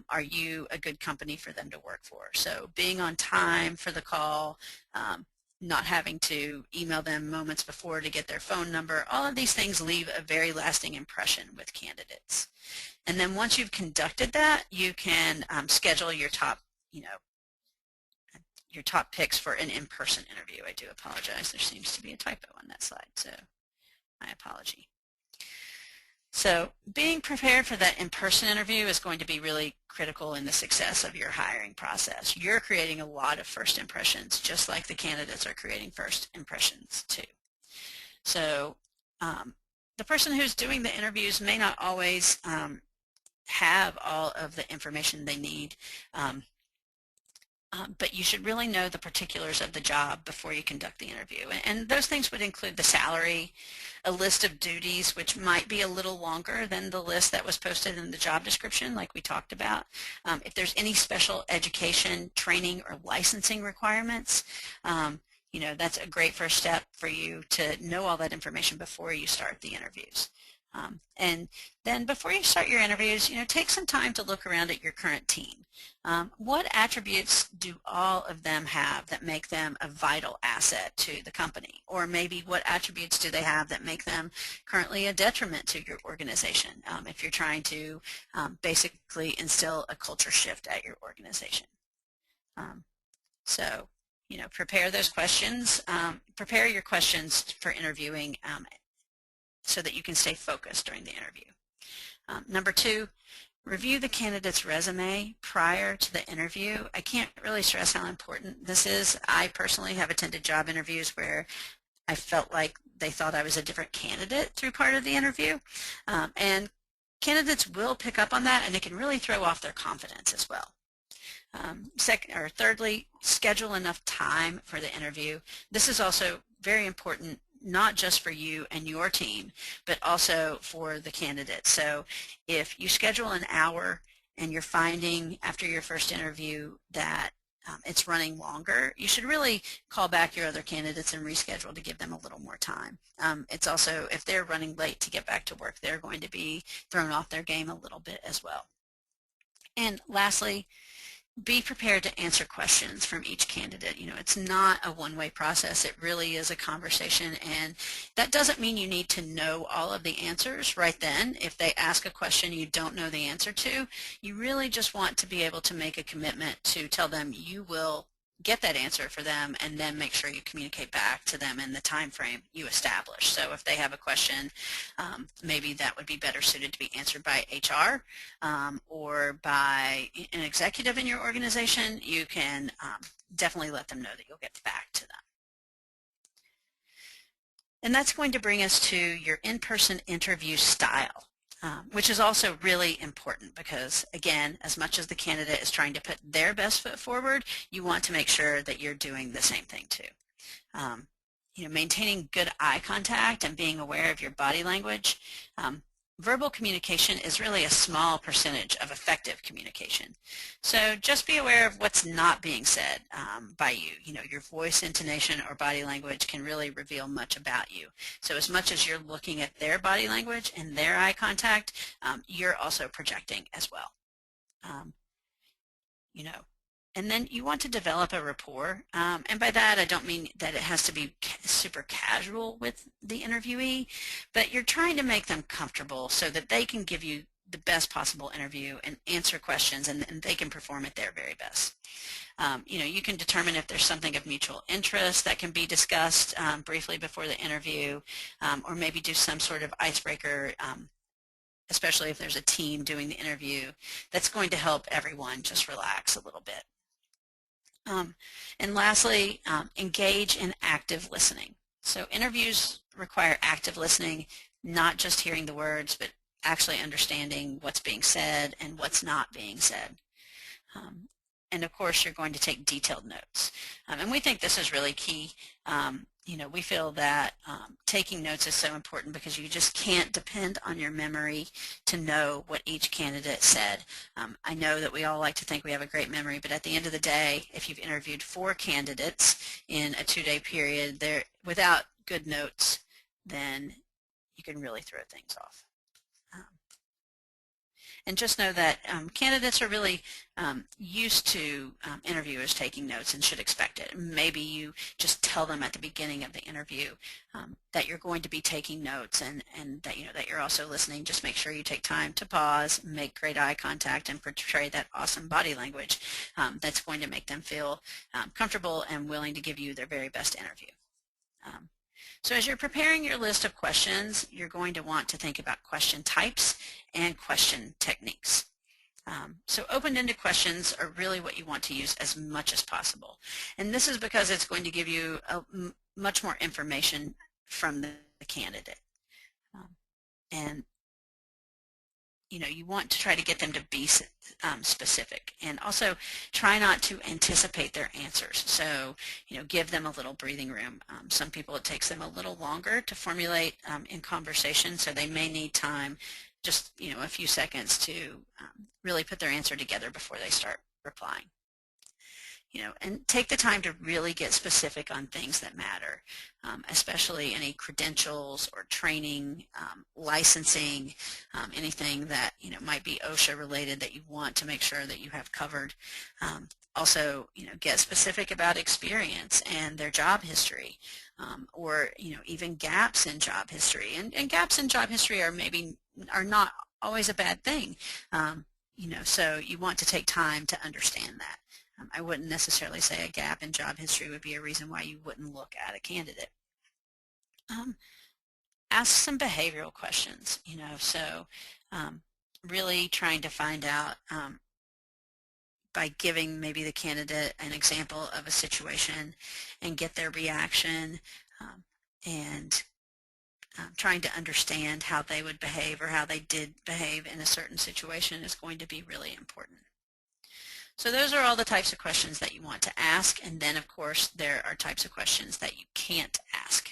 Are you a good company for them to work for? So being on time for the call, not having to email them moments before to get their phone number, all of these things leave a very lasting impression with candidates. And then once you've conducted that, you can schedule your top, your top picks for an in-person interview. I do apologize. There seems to be a typo on that slide, so my apology. So being prepared for that in-person interview is going to be really critical in the success of your hiring process. You're creating a lot of first impressions, just like the candidates are creating first impressions too. So the person who's doing the interviews may not always have all of the information they need, but you should really know the particulars of the job before you conduct the interview. And those things would include the salary, a list of duties, which might be a little longer than the list that was posted in the job description, like we talked about. If there's any special education, training, or licensing requirements, that's a great first step for you to know all that information before you start the interviews. And then before you start your interviews, take some time to look around at your current team. What attributes do all of them have that make them a vital asset to the company? Or maybe what attributes do they have that make them currently a detriment to your organization if you're trying to basically instill a culture shift at your organization? So, prepare those questions. Prepare your questions for interviewing so that you can stay focused during the interview. Number 2, review the candidate's resume prior to the interview. I can't really stress how important this is. I personally have attended job interviews where I felt like they thought I was a different candidate through part of the interview. And candidates will pick up on that, and it can really throw off their confidence as well. Thirdly, schedule enough time for the interview. This is also very important not just for you and your team, but also for the candidate. So if you schedule an hour and you're finding after your first interview that it's running longer, you should really call back your other candidates and reschedule to give them a little more time. It's also, if they're running late to get back to work, they're going to be thrown off their game a little bit as well. And lastly, be prepared to answer questions from each candidate. You know, it's not a one-way process. It really is a conversation, and that doesn't mean you need to know all of the answers right then. If they ask a question you don't know the answer to, you really just want to be able to make a commitment to tell them you will get that answer for them, and then make sure you communicate back to them in the time frame you establish. So if they have a question, maybe that would be better suited to be answered by HR or by an executive in your organization, you can definitely let them know that you'll get back to them. And that's going to bring us to your in-person interview style. Which is also really important because, again, as much as the candidate is trying to put their best foot forward, you want to make sure that you're doing the same thing too. You know, maintaining good eye contact and being aware of your body language. Verbal communication is really a small percentage of effective communication. So just be aware of what's not being said by you. You know, your voice, intonation, or body language can really reveal much about you. So as much as you're looking at their body language and their eye contact, you're also projecting as well. You know, and then you want to develop a rapport, and by that I don't mean that it has to be super casual with the interviewee, but you're trying to make them comfortable so that they can give you the best possible interview and answer questions, and they can perform at their very best. You know, you can determine if there's something of mutual interest that can be discussed briefly before the interview, or maybe do some sort of icebreaker, especially if there's a team doing the interview, that's going to help everyone just relax a little bit. And lastly, engage in active listening. So interviews require active listening, not just hearing the words, but actually understanding what's being said and what's not being said. And of course, you're going to take detailed notes. And we think this is really key. You know, we feel that taking notes is so important because you just can't depend on your memory to know what each candidate said. I know that we all like to think we have a great memory, but at the end of the day, if you've interviewed 4 candidates in a 2-day period, without good notes, then you can really throw things off. And just know that candidates are really used to interviewers taking notes and should expect it. Maybe you just tell them at the beginning of the interview that you're going to be taking notes, and that you know that you're also listening. Just make sure you take time to pause, make great eye contact, and portray that awesome body language that's going to make them feel comfortable and willing to give you their very best interview. So as you're preparing your list of questions, you're going to want to think about question types and question techniques. So open-ended questions are really what you want to use as much as possible. And this is because it's going to give you much more information from the candidate. And you know, you want to try to get them to be specific, and also try not to anticipate their answers. So, you know, give them a little breathing room. Some people, it takes them a little longer to formulate in conversation, so they may need time, just, you know, a few seconds to really put their answer together before they start replying. You know, and take the time to really get specific on things that matter, especially any credentials or training, licensing, anything that, you know, might be OSHA related that you want to make sure that you have covered. Also, you know, get specific about experience and their job history, or, you know, even gaps in job history. And gaps in job history are not always a bad thing. You know, so you want to take time to understand that. I wouldn't necessarily say a gap in job history would be a reason why you wouldn't look at a candidate. Ask some behavioral questions, you know, so really trying to find out by giving maybe the candidate an example of a situation and get their reaction, and trying to understand how they would behave or how they did behave in a certain situation is going to be really important. So those are all the types of questions that you want to ask, and then of course there are types of questions that you can't ask.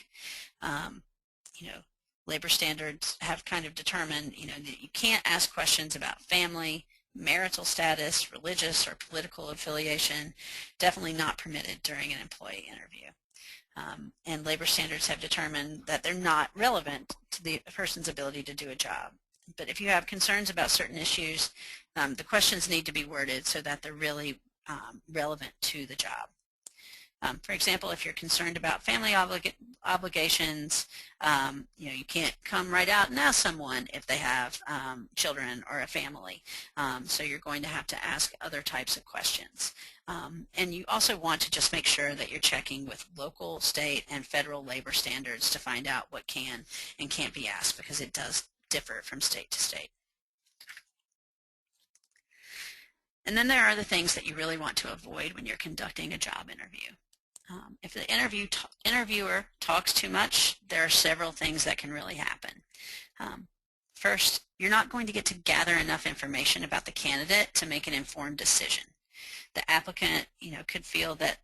You know, labor standards have kind of determined, you know, that you can't ask questions about family, marital status, religious or political affiliation, definitely not permitted during an employee interview. And labor standards have determined that they're not relevant to the person's ability to do a job. But if you have concerns about certain issues, the questions need to be worded so that they're really relevant to the job. For example, if you're concerned about family obligations, you know, you can't come right out and ask someone if they have children or a family. So you're going to have to ask other types of questions. And you also want to just make sure that you're checking with local, state, and federal labor standards to find out what can and can't be asked, because it does differ from state to state. And then there are the things that you really want to avoid when you're conducting a job interview. If the interviewer talks too much, there are several things that can really happen. First, you're not going to get to gather enough information about the candidate to make an informed decision. The applicant, you know, could feel that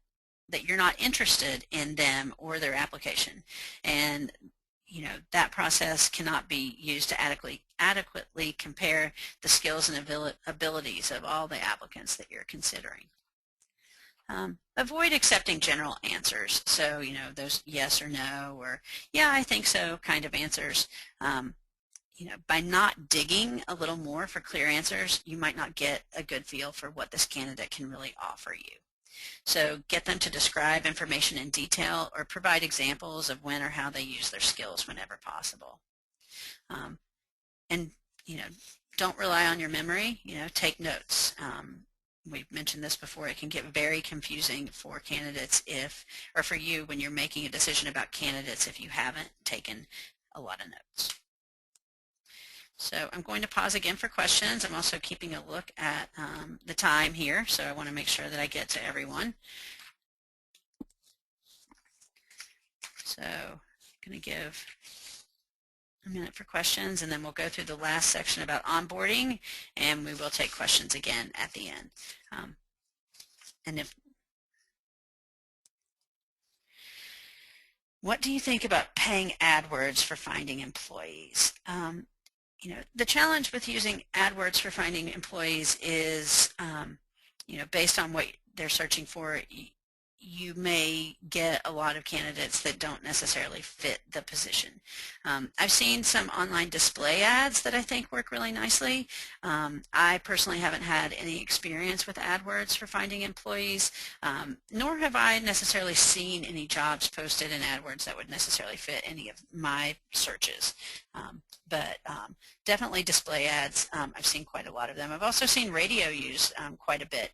you're not interested in them or their application, and you know, that process cannot be used to adequately compare the skills and abilities of all the applicants that you're considering. Avoid accepting general answers. So, you know, those yes or no or yeah, I think so kind of answers. You know, by not digging a little more for clear answers, you might not get a good feel for what this candidate can really offer you. So get them to describe information in detail or provide examples of when or how they use their skills whenever possible. And, you know, don't rely on your memory, you know, take notes. We've mentioned this before, it can get very confusing for candidates or for you when you're making a decision about candidates if you haven't taken a lot of notes. So I'm going to pause again for questions. I'm also keeping a look at the time here, so I want to make sure that I get to everyone. So I'm going to give a minute for questions, and then we'll go through the last section about onboarding, and we will take questions again at the end. What do you think about paying AdWords for finding employees? You know, the challenge with using AdWords for finding employees is, you know, based on what they're searching for, you may get a lot of candidates that don't necessarily fit the position. I've seen some online display ads that I think work really nicely. I personally haven't had any experience with AdWords for finding employees, nor have I necessarily seen any jobs posted in AdWords that would necessarily fit any of my searches. But definitely display ads, I've seen quite a lot of them. I've also seen radio used quite a bit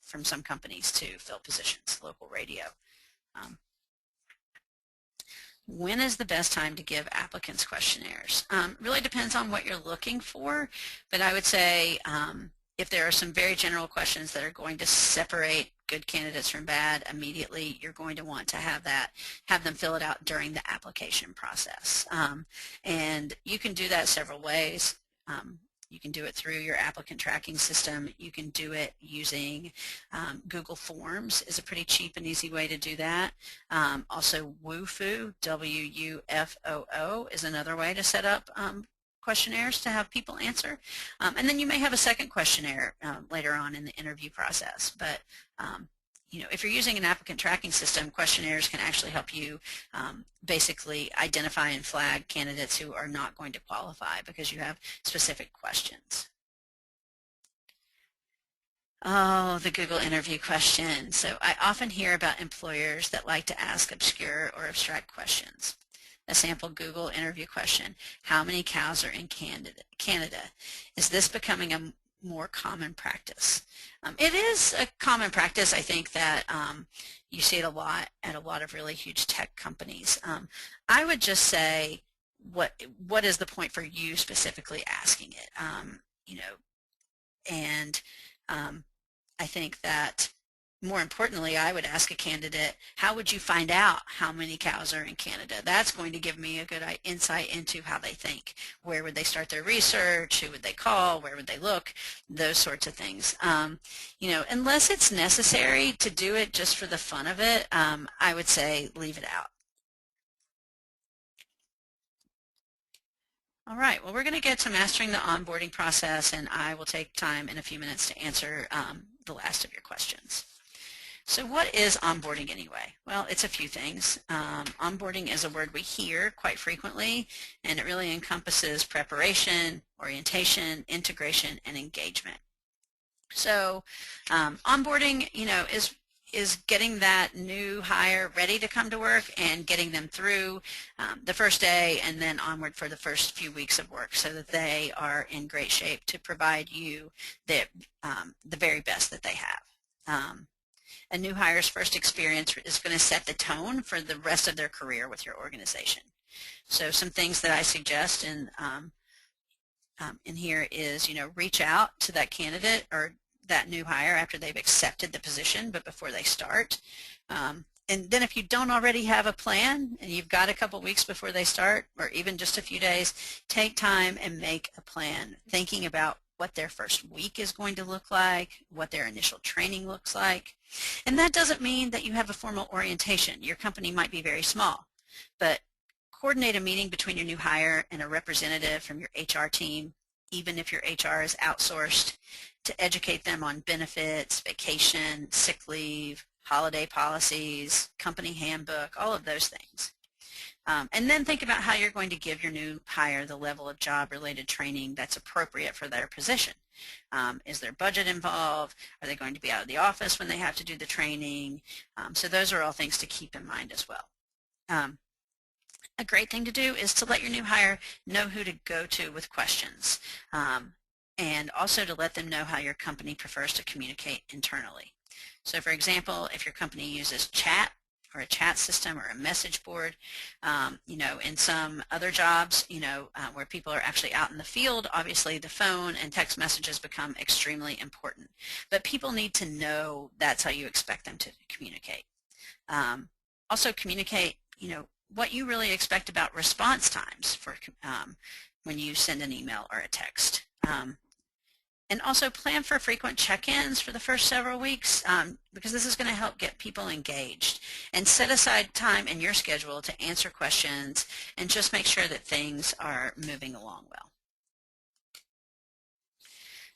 from some companies to fill positions, local radio. When is the best time to give applicants questionnaires? Really depends on what you're looking for, but I would say if there are some very general questions that are going to separate good candidates from bad immediately, you're going to want to have them fill it out during the application process. And you can do that several ways. You can do it through your applicant tracking system. You can do it using Google Forms is a pretty cheap and easy way to do that. Also WUFOO, W-U-F-O-O, is another way to set up questionnaires to have people answer. And then you may have a second questionnaire later on in the interview process. But you know, if you're using an applicant tracking system, questionnaires can actually help you basically identify and flag candidates who are not going to qualify because you have specific questions. Oh, the Google interview question. So I often hear about employers that like to ask obscure or abstract questions. A sample Google interview question: how many cows are in Canada? Is this becoming a more common practice? It is a common practice. I think that you see it a lot at a lot of really huge tech companies. I would just say, what is the point for you specifically asking it? You know, and I think that more importantly, I would ask a candidate, how would you find out how many cows are in Canada? That's going to give me a good insight into how they think. Where would they start their research? Who would they call? Where would they look? Those sorts of things. You know, unless it's necessary to do it just for the fun of it, I would say leave it out. All right, well, we're going to get to mastering the onboarding process, and I will take time in a few minutes to answer the last of your questions. So what is onboarding anyway? Well, it's a few things. Onboarding is a word we hear quite frequently, and it really encompasses preparation, orientation, integration, and engagement. So onboarding, is getting that new hire ready to come to work and getting them through the first day and then onward for the first few weeks of work so that they are in great shape to provide you the very best that they have. A new hire's first experience is going to set the tone for the rest of their career with your organization. So some things that I suggest in here is, reach out to that candidate or that new hire after they've accepted the position, but before they start. And then if you don't already have a plan and you've got a couple weeks before they start, or even just a few days, take time and make a plan, thinking about what their first week is going to look like, what their initial training looks like. And that doesn't mean that you have a formal orientation. Your company might be very small, but coordinate a meeting between your new hire and a representative from your HR team, even if your HR is outsourced, to educate them on benefits, vacation, sick leave, holiday policies, company handbook, all of those things. And then think about how you're going to give your new hire the level of job-related training that's appropriate for their position. Is there budget involved? Are they going to be out of the office when they have to do the training? So those are all things to keep in mind as well. A great thing to do is to let your new hire know who to go to with questions, and also to let them know how your company prefers to communicate internally. So for example, if your company uses chat or a chat system or a message board, in some other jobs, where people are actually out in the field, obviously the phone and text messages become extremely important. But people need to know that's how you expect them to communicate. Also communicate, what you really expect about response times for when you send an email or a text. And also plan for frequent check-ins for the first several weeks, because this is going to help get people engaged. And set aside time in your schedule to answer questions and just make sure that things are moving along well.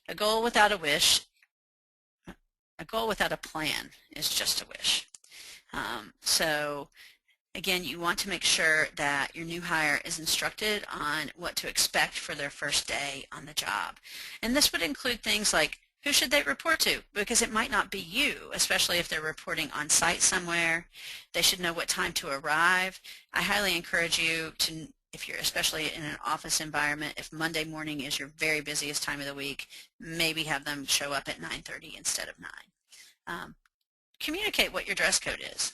A goal without a plan is just a wish. So again, you want to make sure that your new hire is instructed on what to expect for their first day on the job. And this would include things like, who should they report to? Because it might not be you, especially if they're reporting on site somewhere. They should know what time to arrive. I highly encourage you to, if you're especially in an office environment, if Monday morning is your very busiest time of the week, maybe have them show up at 9:30 instead of 9. Communicate what your dress code is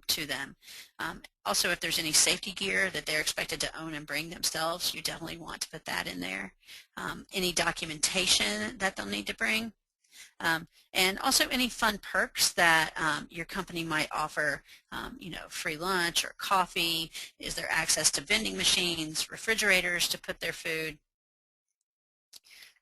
to them. Also, if there's any safety gear that they're expected to own and bring themselves, you definitely want to put that in there. Any documentation that they'll need to bring. And also any fun perks that your company might offer, free lunch or coffee. Is there access to vending machines, refrigerators to put their food?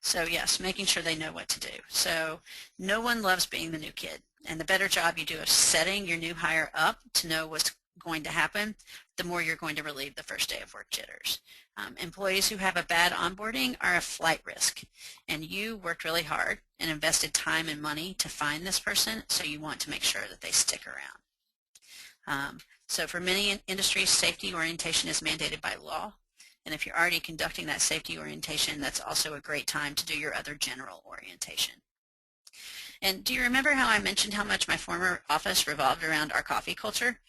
So yes, making sure they know what to do. So no one loves being the new kid. And the better job you do of setting your new hire up to know what's going to happen, the more you're going to relieve the first day of work jitters. Employees who have a bad onboarding are a flight risk, and you worked really hard and invested time and money to find this person, so you want to make sure that they stick around. So for many industries, safety orientation is mandated by law, and if you're already conducting that safety orientation, that's also a great time to do your other general orientation. And do you remember how I mentioned how much my former office revolved around our coffee culture?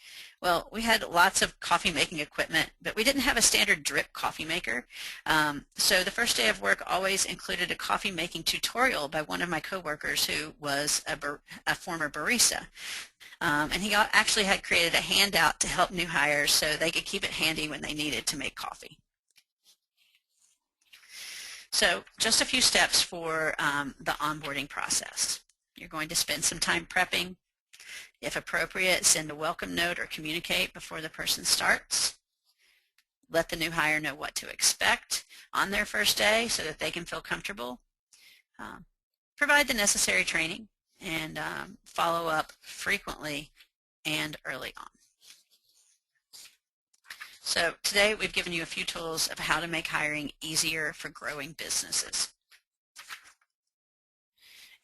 Well, we had lots of coffee making equipment, but we didn't have a standard drip coffee maker. So the first day of work always included a coffee making tutorial by one of my coworkers who was a former barista. And he actually had created a handout to help new hires so they could keep it handy when they needed to make coffee. So just a few steps for the onboarding process. You're going to spend some time prepping. If appropriate, send a welcome note or communicate before the person starts. Let the new hire know what to expect on their first day so that they can feel comfortable. Provide the necessary training and follow up frequently and early on. So today we've given you a few tools of how to make hiring easier for growing businesses.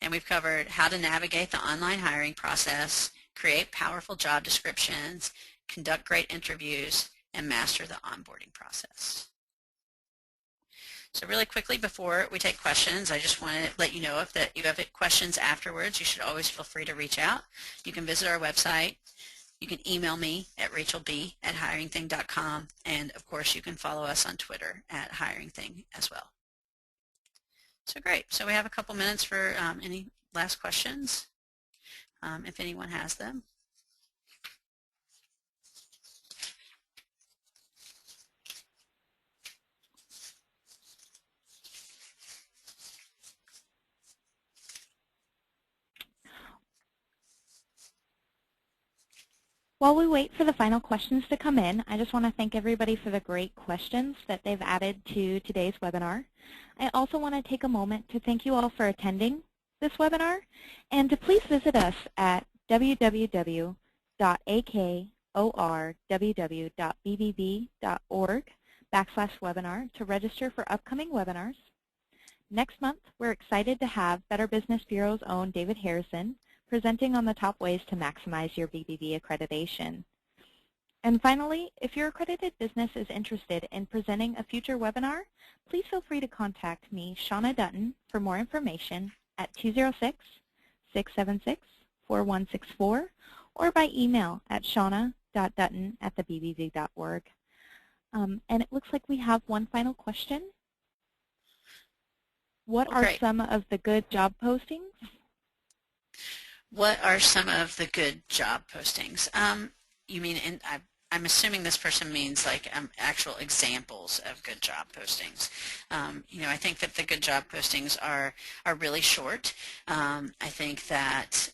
And we've covered how to navigate the online hiring process, create powerful job descriptions, conduct great interviews, and master the onboarding process. So really quickly before we take questions, I just want to let you know if you have questions afterwards, you should always feel free to reach out. You can visit our website. You can email me at rachelb@hiringthing.com, and of course you can follow us on Twitter at HiringThing as well. So great. So we have a couple minutes for any last questions, if anyone has them. While we wait for the final questions to come in, I just want to thank everybody for the great questions that they've added to today's webinar. I also want to take a moment to thank you all for attending this webinar and to please visit us at www.akorww.bbb.org/webinar to register for upcoming webinars. Next month, we're excited to have Better Business Bureau's own David Harrison presenting on the top ways to maximize your BBB accreditation. And finally, if your accredited business is interested in presenting a future webinar, please feel free to contact me, Shauna Dutton, for more information at 206-676-4164 or by email at shauna.dutton@thebbb.org. And it looks like we have one final question. What are some of the good job postings? What are some of the good job postings? You mean, I'm assuming this person means like actual examples of good job postings. You know, I think that the good job postings are really short. I think that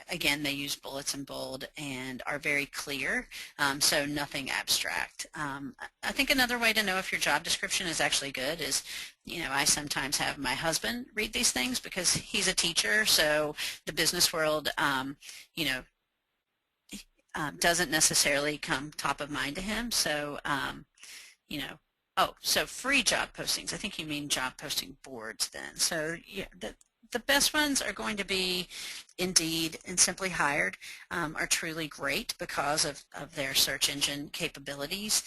again, they use bullets in bold and are very clear, so nothing abstract. I think another way to know if your job description is actually good is, you know, I sometimes have my husband read these things because he's a teacher, so the business world, you know, doesn't necessarily come top of mind to him. So, you know, so free job postings. I think you mean job posting boards then. So, yeah, the best ones are going to be Indeed and Simply Hired, are truly great because of their search engine capabilities.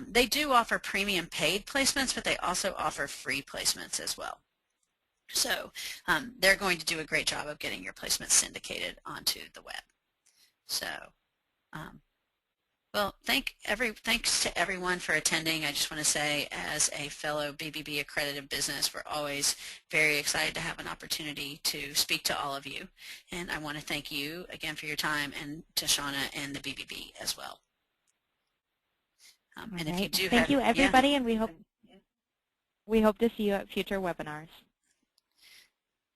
They do offer premium paid placements, but they also offer free placements as well. So they're going to do a great job of getting your placements syndicated onto the web. So well, thanks to everyone for attending. I just want to say, as a fellow BBB accredited business, we're always very excited to have an opportunity to speak to all of you. And I want to thank you again for your time, and to Shauna and the BBB as well. And if you do thank you, everybody, and we hope to see you at future webinars.